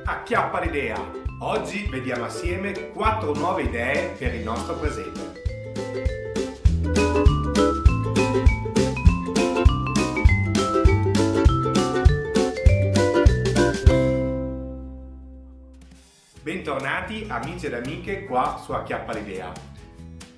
Acchiappa l'idea! Oggi vediamo assieme 4 nuove idee per il nostro presente. Bentornati amici ed amiche qua su Acchiappa l'idea.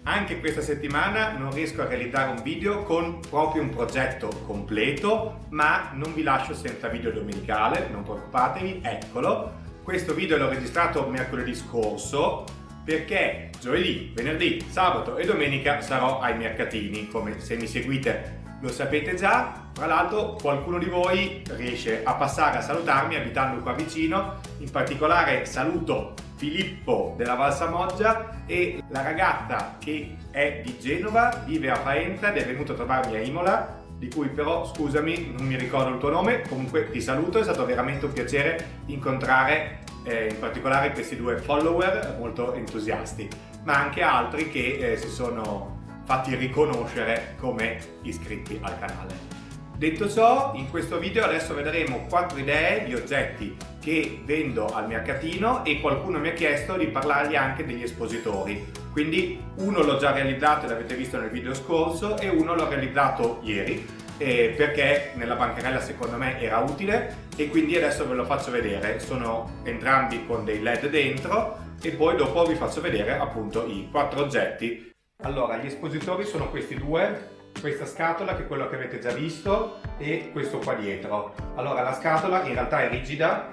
Anche questa settimana non riesco a realizzare un video con proprio un progetto completo, ma non vi lascio senza video domenicale, non preoccupatevi, eccolo. Questo video l'ho registrato mercoledì scorso perché giovedì, venerdì, sabato e domenica sarò ai mercatini, come se mi seguite lo sapete già. Tra l'altro qualcuno di voi riesce a passare a salutarmi abitando qua vicino, in particolare saluto Filippo della Val Samoggia e la ragazza che è di Genova, vive a Faenza ed è venuta a trovarmi a Imola, di cui però, scusami, non mi ricordo il tuo nome. Comunque ti saluto, è stato veramente un piacere incontrare in particolare questi due follower molto entusiasti, ma anche altri che si sono fatti riconoscere come iscritti al canale. Detto ciò, in questo video adesso vedremo 4 idee di oggetti che vendo al mercatino e qualcuno mi ha chiesto di parlargli anche degli espositori. Quindi uno l'ho già realizzato e l'avete visto nel video scorso e uno l'ho realizzato ieri perché nella bancarella secondo me era utile e quindi adesso ve lo faccio vedere. Sono entrambi con dei LED dentro e poi dopo vi faccio vedere appunto i 4 oggetti. Allora, gli espositori sono questi due. Questa scatola che è quello che avete già visto e questo qua dietro. Allora la scatola in realtà è rigida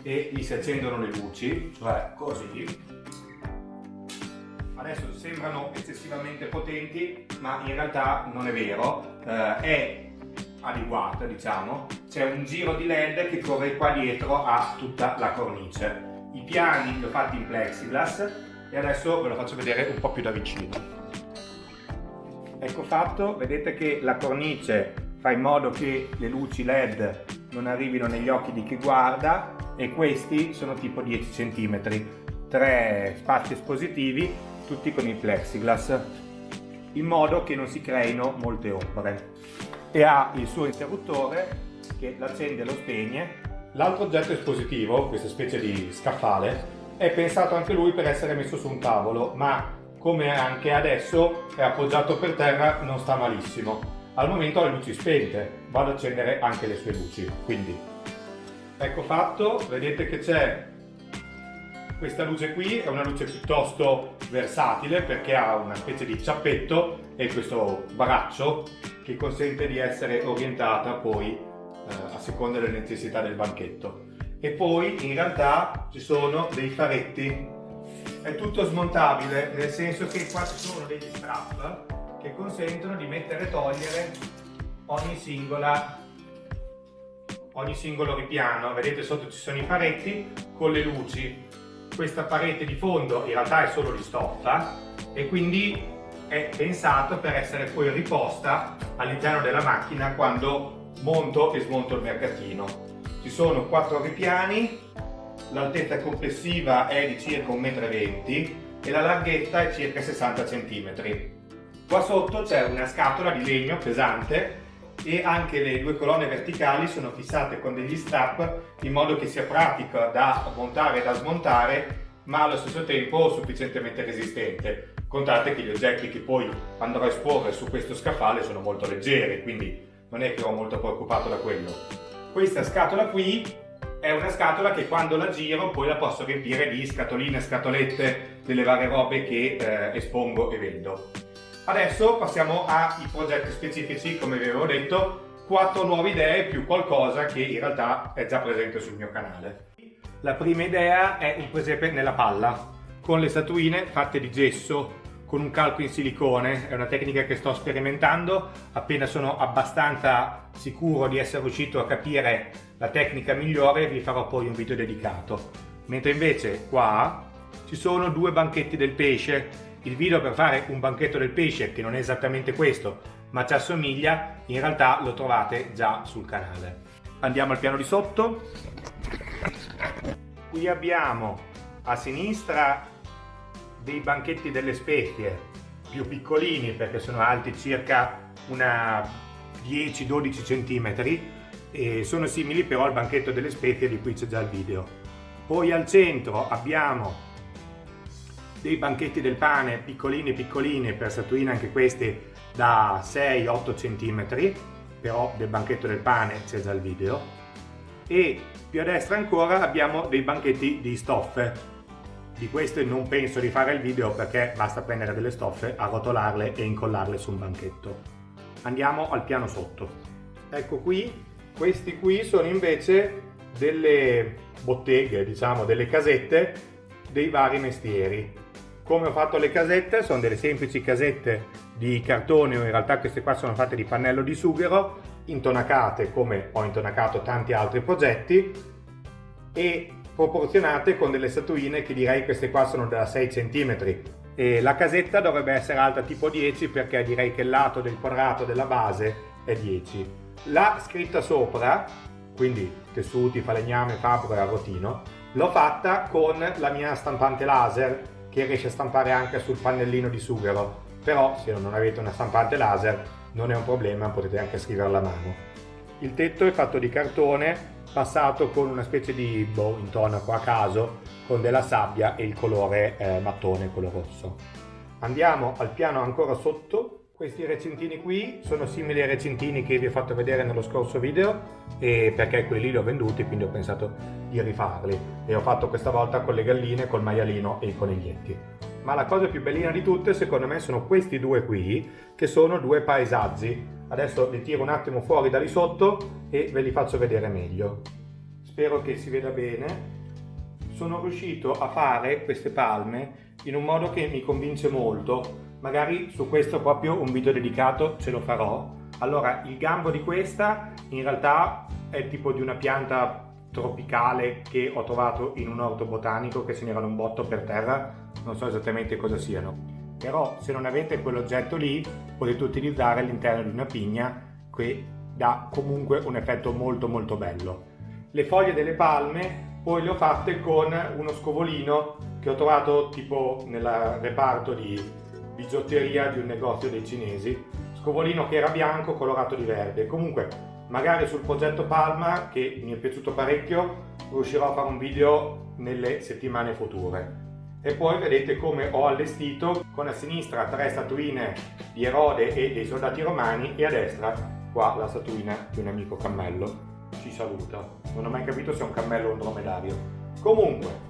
e gli si accendono le luci, cioè così. Adesso sembrano eccessivamente potenti, ma in realtà non è vero, è adeguata, diciamo. C'è un giro di LED che corre qua dietro a tutta la cornice. I piani li ho fatti in plexiglass e adesso ve lo faccio vedere un po' più da vicino. Ecco fatto, vedete che la cornice fa in modo che le luci LED non arrivino negli occhi di chi guarda e questi sono tipo 10 cm, 3 spazi espositivi tutti con il plexiglass, in modo che non si creino molte ombre. E ha il suo interruttore che l'accende e lo spegne. L'altro oggetto espositivo, questa specie di scaffale, è pensato anche lui per essere messo su un tavolo, ma come anche adesso è appoggiato per terra, non sta malissimo. Al momento ha le luci spente, vado ad accendere anche le sue luci, quindi ecco fatto. Vedete che c'è questa luce qui, è una luce piuttosto versatile perché ha una specie di ciappetto e questo braccio che consente di essere orientata poi a seconda delle necessità del banchetto. E poi in realtà ci sono dei faretti. È tutto smontabile, nel senso che qua ci sono degli strap che consentono di mettere e togliere ogni singolo ripiano. Vedete sotto ci sono i faretti con le luci. Questa parete di fondo in realtà è solo di stoffa e quindi è pensato per essere poi riposta all'interno della macchina quando monto e smonto il mercatino. Ci sono 4 ripiani. L'altezza complessiva è di circa 1,20 m e la larghezza è circa 60 cm. Qua sotto c'è una scatola di legno pesante e anche le 2 colonne verticali sono fissate con degli strap in modo che sia pratico da montare e da smontare, ma allo stesso tempo sufficientemente resistente. Contate che gli oggetti che poi andrò a esporre su questo scaffale sono molto leggeri, quindi non è che ho molto preoccupato da quello. Questa scatola qui è una scatola che quando la giro poi la posso riempire di scatoline, scatolette, delle varie robe che espongo e vendo. Adesso passiamo ai progetti specifici, come vi avevo detto, 4 nuove idee più qualcosa che in realtà è già presente sul mio canale. La prima idea è un presepe nella palla, con le statuine fatte di gesso, con un calco in silicone. È una tecnica che sto sperimentando. Appena sono abbastanza sicuro di essere riuscito a capire la tecnica migliore vi farò poi un video dedicato. Mentre invece qua ci sono 2 banchetti del pesce. Il video per fare un banchetto del pesce, che non è esattamente questo ma ci assomiglia, in realtà lo trovate già sul canale. Andiamo al piano di sotto. Qui abbiamo a sinistra dei banchetti delle spezie più piccolini perché sono alti circa una 10-12 cm e sono simili però al banchetto delle spezie di cui c'è già il video. Poi al centro abbiamo dei banchetti del pane piccolini per statuine, anche questi da 6-8 cm, però del banchetto del pane c'è già il video. E più a destra ancora abbiamo dei banchetti di stoffe. Di queste non penso di fare il video perché basta prendere delle stoffe, arrotolarle e incollarle su un banchetto. Andiamo al piano sotto. Ecco qui, questi qui sono invece delle botteghe, diciamo, delle casette dei vari mestieri. Come ho fatto le casette? Sono delle semplici casette di cartone, o in realtà queste qua sono fatte di pannello di sughero, intonacate come ho intonacato tanti altri progetti e proporzionate con delle statuine che direi queste qua sono da 6 cm. E la casetta dovrebbe essere alta tipo 10 perché direi che il lato del quadrato della base è 10. La scritta sopra, quindi tessuti, falegname, fabbro e arrotino, l'ho fatta con la mia stampante laser che riesce a stampare anche sul pannellino di sughero, però se non avete una stampante laser non è un problema, potete anche scriverla a mano. Il tetto è fatto di cartone passato con una specie di intonaco a caso con della sabbia e il colore mattone, quello rosso. Andiamo al piano ancora sotto. Questi recintini qui sono simili ai recintini che vi ho fatto vedere nello scorso video, e perché quelli lì li ho venduti, quindi ho pensato di rifarli e ho fatto questa volta con le galline, col maialino e i coniglietti. Ma la cosa più bellina di tutte secondo me sono questi due qui, che sono due paesaggi. Adesso li tiro un attimo fuori da lì sotto e ve li faccio vedere meglio. Spero che si veda bene. Sono riuscito a fare queste palme in un modo che mi convince molto. Magari su questo proprio un video dedicato ce lo farò. Allora, il gambo di questa in realtà è tipo di una pianta tropicale che ho trovato in un orto botanico, che ce n'erano un botto per terra, non so esattamente cosa siano. Però se non avete quell'oggetto lì potete utilizzare all'interno di una pigna, che dà comunque un effetto molto bello. Le foglie delle palme poi le ho fatte con uno scovolino che ho trovato tipo nel reparto di bigiotteria di un negozio dei cinesi, scovolino che era bianco colorato di verde. Comunque magari sul progetto Palma, che mi è piaciuto parecchio, riuscirò a fare un video nelle settimane future. E poi vedete come ho allestito, con a sinistra 3 statuine di Erode e dei soldati romani e a destra qua la statuina di un amico cammello. Ci saluta. Non ho mai capito se è un cammello o un dromedario. Comunque,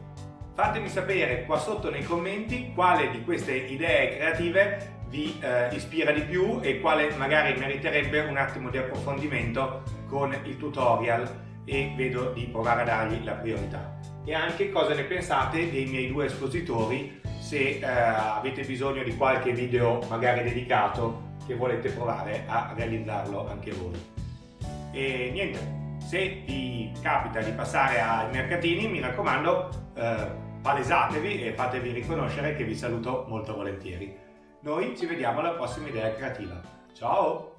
fatemi sapere qua sotto nei commenti quale di queste idee creative vi ispira di più e quale magari meriterebbe un attimo di approfondimento con il tutorial, e vedo di provare a dargli la priorità. E anche cosa ne pensate dei miei 2 espositori, se avete bisogno di qualche video magari dedicato che volete provare a realizzarlo anche voi. E niente, se vi capita di passare ai mercatini, mi raccomando, palesatevi e fatevi riconoscere che vi saluto molto volentieri. Noi ci vediamo alla prossima idea creativa. Ciao!